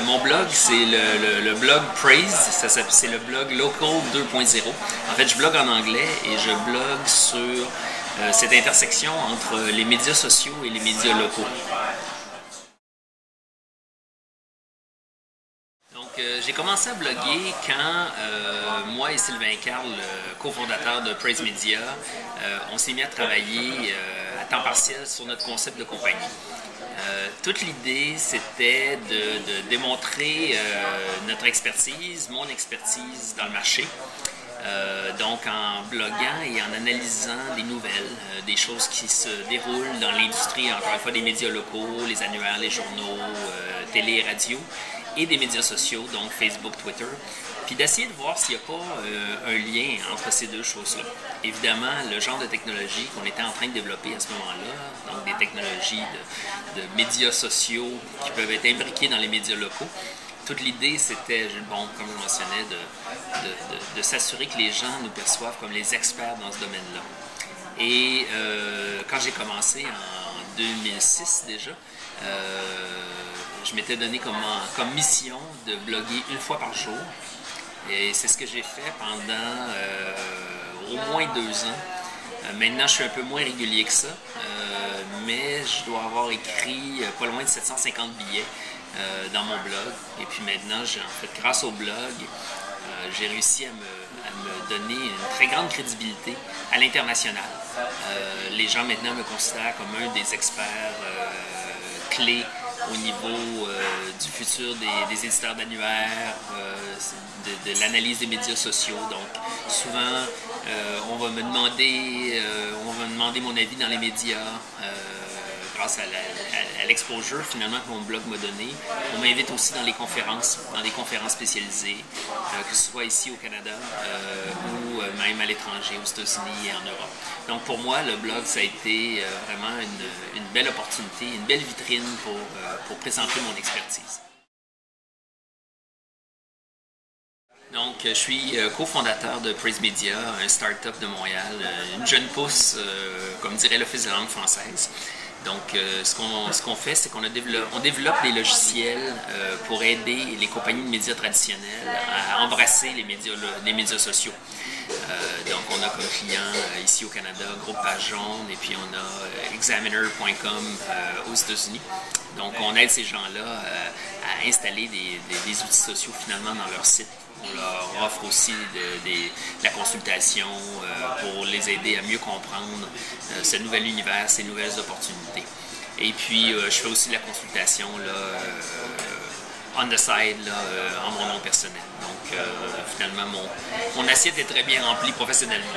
Mon blog, c'est le blog Praise, c'est le blog Local 2.0. En fait, je blogue en anglais et je blogue sur cette intersection entre les médias sociaux et les médias locaux. J'ai commencé à bloguer quand moi et Sylvain Carle, cofondateur de Praise Media, on s'est mis à travailler à temps partiel sur notre concept de compagnie. Toute l'idée, c'était de démontrer notre expertise, mon expertise dans le marché. Donc en bloguant et en analysant des nouvelles, des choses qui se déroulent dans l'industrie, encore une fois des médias locaux, les annuaires, les journaux, télé et radio, et des médias sociaux, donc Facebook, Twitter, puis d'essayer de voir s'il n'y a pas un lien entre ces deux choses-là. Évidemment, le genre de technologie qu'on était en train de développer à ce moment-là, donc des technologies de médias sociaux qui peuvent être imbriquées dans les médias locaux, toute l'idée, c'était, bon, comme je mentionnais, de s'assurer que les gens nous perçoivent comme les experts dans ce domaine-là. Et quand j'ai commencé en 2006 déjà, je m'étais donné comme mission de bloguer une fois par jour. Et c'est ce que j'ai fait pendant au moins 2 ans. Maintenant, je suis un peu moins régulier que ça, mais je dois avoir écrit pas loin de 750 billets dans mon blog. Et puis maintenant, en fait, grâce au blog, j'ai réussi à me donner une très grande crédibilité à l'international. Les gens maintenant me considèrent comme un des experts clés au niveau du futur des éditeurs d'annuaires, de l'analyse des médias sociaux. Donc souvent, on va me demander mon avis dans les médias grâce à l'exposure finalement que mon blog m'a donné. On m'invite aussi dans des conférences spécialisées, que ce soit ici au Canada ou même à l'étranger, aux États-Unis et en Europe. Donc pour moi, le blog, ça a été vraiment une belle opportunité, une belle vitrine pour présenter mon expertise. Donc, je suis cofondateur de Praise Media, un start-up de Montréal, une jeune pousse, comme dirait l'Office de la langue française. Donc, ce qu'on fait, c'est qu'on développe des logiciels pour aider les compagnies de médias traditionnelles à embrasser les médias sociaux. Donc, on a comme client ici au Canada Groupe Page Jaune et puis on a Examiner.com aux États-Unis. Donc, on aide ces gens-là à installer des outils sociaux finalement dans leur site. On leur offre aussi de la consultation pour les aider à mieux comprendre ce nouvel univers, ces nouvelles opportunités. Et puis, je fais aussi de la consultation là, on the side, là, en mon nom personnel. Donc, finalement, mon assiette est très bien remplie professionnellement.